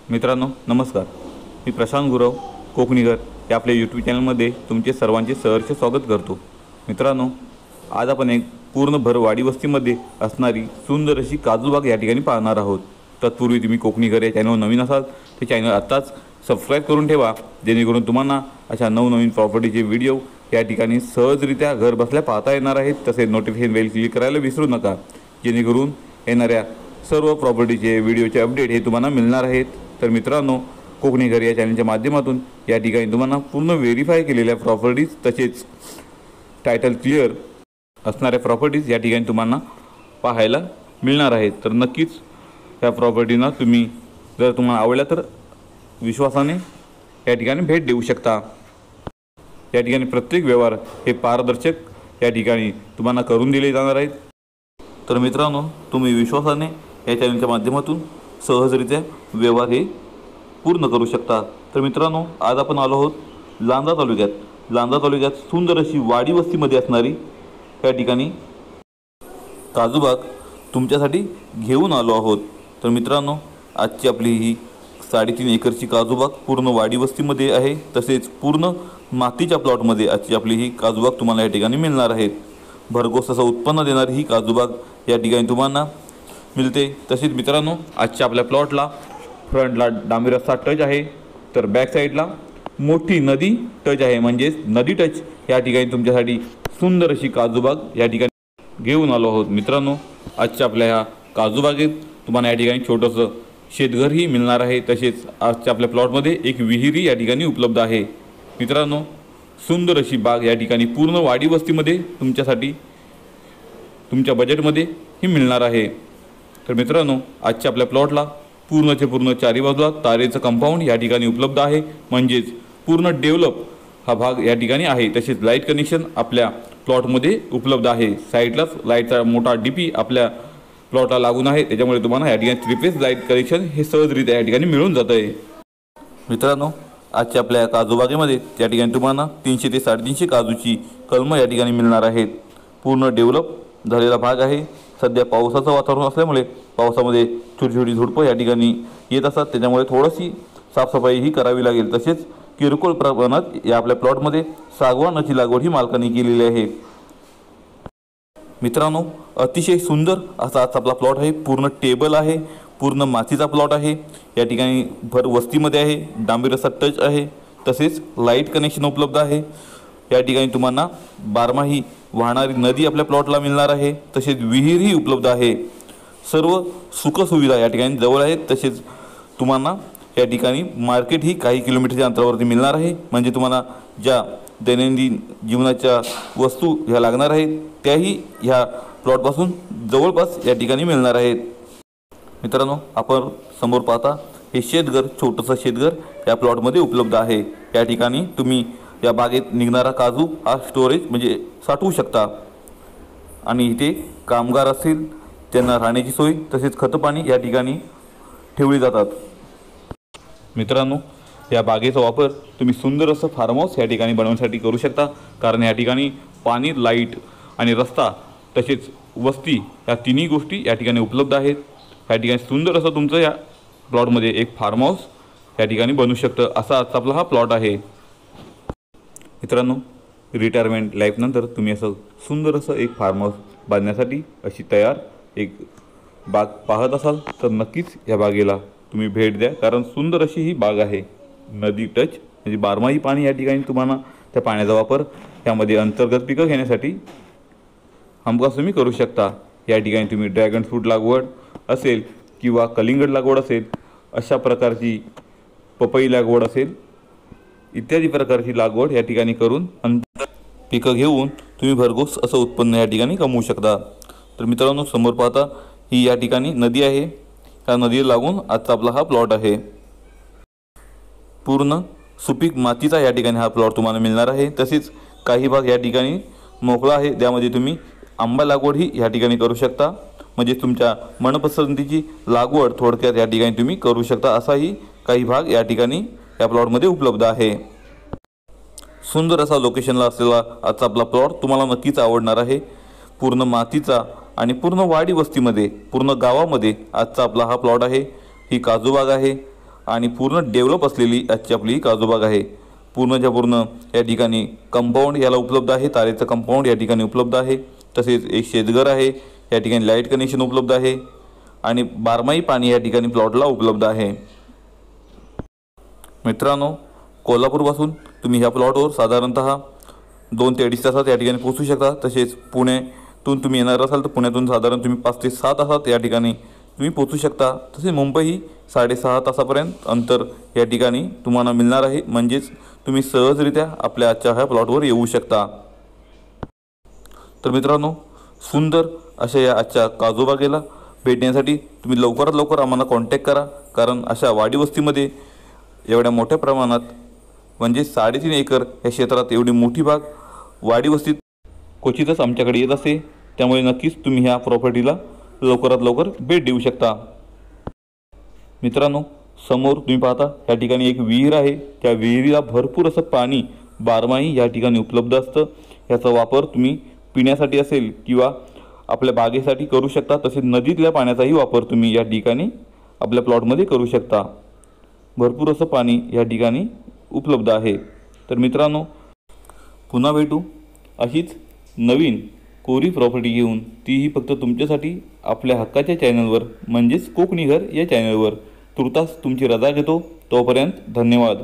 मित्रांनो नमस्कार, मी प्रशांत गुरव कोकणीकर या आपल्या यूट्यूब चॅनलमध्ये तुमचे सर्वांचे सहर्ष स्वागत करतो। मित्रांनो, आज आपण एक पूर्ण भरवाडी वस्तीमध्ये असणारी सुंदर अशी काजूबाग या ठिकाणी पाहणार आहोत। तत्पूर्वी तुम्ही कोकणीकर या चॅनलवर नवीन असाल तर चॅनल आत्ताच सबस्क्राईब करून ठेवा, जेणेकरून तुम्हाला अशा नवनवीन प्रॉपर्टीचे व्हिडिओ या ठिकाणी सहजरित्या घर बसल्या पाहता येणार आहेत। तसेच नोटिफिकेशन बेल क्लिक करायला विसरू नका, जेणेकरून येणाऱ्या सर्व प्रॉपर्टीचे व्हिडिओचे अपडेट हे तुम्हाला मिळणार आहेत। तर मित्रांनो, कोकणीकर या चॅनलच्या माध्यमातून या ठिकाणी तुम्हाला पूर्ण व्हेरीफाय केलेल्या प्रॉपर्टीज तसेच टायटल क्लिअर असणाऱ्या प्रॉपर्टीज या ठिकाणी तुम्हाला पाहायला मिळणार आहेत। तर नक्कीच या प्रॉपर्टीना तुम्ही जर तुम्हाला आवडल्या तर विश्वासाने या ठिकाणी भेट देऊ शकता। या ठिकाणी प्रत्येक व्यवहार हे पारदर्शक या ठिकाणी तुम्हाला करून दिले जाणार आहेत। तर मित्रांनो, तुम्ही विश्वासाने या चॅनलच्या माध्यमातून सहजरित्या व्यवहार हे पूर्ण करू शकता। तर मित्रांनो, आज आपण आलो आहोत लांजा तालुक्यात सुंदर अशी वाडी वस्तीमध्ये असणारी या ठिकाणी काजूबाग तुमच्यासाठी घेऊन आलो आहोत। तर मित्रांनो, आजची आपली ही 3.5 एकरची काजूबाग पूर्ण वाडी वस्तीमध्ये आहे। तसेच पूर्ण मातीच्या प्लॉटमध्ये आजची आपली ही काजूबाग तुम्हाला या ठिकाणी मिळणार आहे। भरघोस असं उत्पन्न देणारी ही काजूबाग या ठिकाणी तुम्हाला मिळते। तसेच मित्रांनो, आजच्या आपल्या प्लॉटला फ्रंटला डांबरी रस्ता टच आहे, तर बॅक साईडला मोठी नदी टच आहे, म्हणजेच नदी टच या ठिकाणी तुमच्यासाठी सुंदर अशी काजूबाग या ठिकाणी घेऊन आलो आहोत। मित्रांनो, आजच्या आपल्या ह्या काजूबागेत तुम्हाला या ठिकाणी छोटंसं शेतघरही मिळणार आहे। तसेच आजच्या आपल्या प्लॉटमध्ये एक विहीरही या ठिकाणी उपलब्ध आहे। मित्रांनो, सुंदर अशी बाग या ठिकाणी पूर्ण वाडी वस्तीमध्ये तुमच्यासाठी तुमच्या बजेटमध्ये ही मिळणार आहे। तर मित्रांनो, आजच्या आपल्या प्लॉटला पूर्णचे पूर्ण चारी बाजूला तारेचं कंपाऊंड या ठिकाणी उपलब्ध आहे, म्हणजेच पूर्ण डेव्हलप हा भाग या ठिकाणी आहे। तसेच लाईट कनेक्शन आपल्या प्लॉटमध्ये उपलब्ध आहे। साईडलाच लाईटचा मोठा डीपी आपल्या प्लॉटला लागून आहे, त्याच्यामुळे तुम्हाला या ठिकाणी 3 फेज लाईट कनेक्शन हे सहजरित्या या ठिकाणी मिळून जातं आहे। मित्रांनो, आजच्या आपल्या काजूबागेमध्ये या ठिकाणी तुम्हाला 300 ते 350 काजूची कलमं या ठिकाणी मिळणार आहेत। पूर्ण डेव्हलप झालेला भाग आहे। सध्या पावसाचं वातावरण असल्यामुळे पावसामध्ये छोटी छोटी झुडपं या ठिकाणी येत असतात, त्याच्यामुळे थोडीशी साफसफाई ही करावी लागेल। तसेच किरकोळ प्रमाणात या आपल्या प्लॉटमध्ये सागवानाची लागवड ही मालकांनी केलेली आहे। मित्रांनो, अतिशय सुंदर असा आज आपला प्लॉट आहे। पूर्ण टेबल आहे, पूर्ण मातीचा प्लॉट आहे। या ठिकाणी भर वस्तीमध्ये आहे, डांबरी रस्ता टच आहे, तसेच लाईट कनेक्शन उपलब्ध आहे। या ठिकाणी तुम्हाला बारमाही वाहणारी नदी आपल्या प्लॉटला मिळणार आहे। तसेच विहीरही उपलब्ध आहे। सर्व सुखसुविधा या ठिकाणी जवळ आहेत। तसेच तुम्हाला या ठिकाणी मार्केट ही काही किलोमीटरच्या अंतरावरती मिळणार आहे, म्हणजे तुम्हाला ज्या दैनंदिन जीवनाच्या वस्तू ह्या लागणार आहेत त्याही ह्या प्लॉटपासून जवळपास या ठिकाणी मिळणार आहेत। मित्रांनो, आपण समोर पाहता हे शेतघर, छोटंसं शेतघर या प्लॉटमध्ये उपलब्ध आहे। या ठिकाणी तुम्ही या बागेत निघणारा काजू हा स्टोरेज म्हणजे साठवू शकता, आणि इथे कामगार असतील त्यांना राहण्याची सोय तसेच खतपाणी या ठिकाणी ठेवली जातात। मित्रांनो, या बागेचा वापर तुम्ही सुंदर असं फार्म हाऊस या ठिकाणी बनवण्यासाठी करू शकता, कारण या ठिकाणी पाणी, लाईट आणि रस्ता तसेच वस्ती या तिन्ही गोष्टी या ठिकाणी उपलब्ध आहेत। या ठिकाणी सुंदर असं तुमचं या प्लॉटमध्ये एक फार्म हाऊस या ठिकाणी बनू शकतं, असा आजचा आपला हा प्लॉट आहे। मित्रांनो, रिटायरमेंट लाईफनंतर तुम्ही असं सुंदर असं एक फार्म हाऊस बांधण्यासाठी अशी तयार एक बाग पाहत असाल तर नक्कीच या बागेला तुम्ही भेट द्या, कारण सुंदर अशी ही बाग आहे। नदी टच म्हणजे बारमाही पाणी या ठिकाणी तुम्हाला त्या पाण्याचा वापर यामध्ये अंतर्गत पिकं घेण्यासाठी हमखास तुम्ही करू शकता। या ठिकाणी तुम्ही ड्रॅगन फ्रूट लागवड असेल किंवा कलिंगड लागवड असेल, अशा प्रकारची पपई लागवड असेल, इत्यादी प्रकारची लागवड या ठिकाणी करून पिकं घेऊन तुम्ही भरघोस असं उत्पन्न या ठिकाणी कमवू शकता। तर मित्रांनो, समोर पाहता ही या ठिकाणी नदी आहे। त्या नदीला लागून आजचा आपला हा प्लॉट आहे। पूर्ण सुपीक मातीचा या ठिकाणी हा प्लॉट तुम्हाला मिळणार आहे। तसेच काही भाग या ठिकाणी मोकळा आहे, त्यामध्ये तुम्ही आंबा लागवड ही या ठिकाणी करू शकता, म्हणजे तुमच्या मनपसंतीची लागवड थोडक्यात या ठिकाणी तुम्ही करू शकता। असाही काही भाग या ठिकाणी या प्लॉटमध्ये उपलब्ध आहे। सुंदर असा लोकेशनला असलेला आजचा आपला प्लॉट तुम्हाला नक्कीच आवडणार आहे। पूर्ण मातीचा आणि पूर्ण वाडी वस्तीमध्ये, पूर्ण गावामध्ये आजचा आपला हा प्लॉट आहे। ही काजूबाग आहे आणि पूर्ण डेव्हलप असलेली आजची आपली काजूबाग आहे। पूर्णच्या पूर्ण या ठिकाणी कंपाऊंड याला उपलब्ध आहे, तारेचं कंपाऊंड या ठिकाणी उपलब्ध आहे। तसेच एक शेतघर आहे, या ठिकाणी लाईट कनेक्शन उपलब्ध आहे आणि बारमाही पाणी या ठिकाणी प्लॉटला उपलब्ध आहे। मित्रांनो, कोल्हापूरपासून तुम्ही ह्या प्लॉटवर साधारणतः 2 ते 2.5 तासात या ठिकाणी पोहोचू शकता। तसेच पुण्यातून तुम्ही येणार असाल तर पुण्यातून साधारण तुम्ही 5 ते 6 तासात या ठिकाणी तुम्ही पोहोचू शकता। तसेच मुंबई 6.5 तासापर्यंत अंतर या ठिकाणी तुम्हाला मिळणार आहे, म्हणजेच तुम्ही सहजरित्या आपल्या आजच्या ह्या प्लॉटवर येऊ शकता। तर मित्रांनो, सुंदर अशा या आजच्या काजूबागेला भेटण्यासाठी तुम्ही लवकरात लवकर आम्हाला कॉन्टॅक्ट करा, कारण अशा वाडी वस्तीमध्ये एवढ्या मोठ्या प्रमाणात म्हणजे 3.5 एकर या क्षेत्रात एवढी मोठी बाग वाडी वस्तीत क्वचितच आमच्याकडे येत असते। त्यामुळे नक्कीच तुम्ही ह्या प्रॉपर्टीला लवकरात लवकर भेट देऊ शकता। मित्रांनो, समोर तुम्ही पाहता या ठिकाणी एक विहीर आहे। त्या विहिरीला भरपूर असं पाणी बारमाही या ठिकाणी उपलब्ध असतं। याचा वापर तुम्ही पिण्यासाठी असेल किंवा आपल्या बागेसाठी करू शकता। तसेच नदीतल्या पाण्याचाही वापर तुम्ही या ठिकाणी आपल्या प्लॉटमध्ये करू शकता। भरपूर असं पाणी या ठिकाणी उपलब्ध आहे। तर मित्रांनो, पुन्हा भेटू अशीच नवीन कोरी प्रॉपर्टी घेऊन, तीही फक्त तुमच्यासाठी आपल्या हक्काच्या चॅनलवर म्हणजेच कोकणी घर या चॅनलवर। तुर्तास तुमची रजा घेतो, तोपर्यंत धन्यवाद।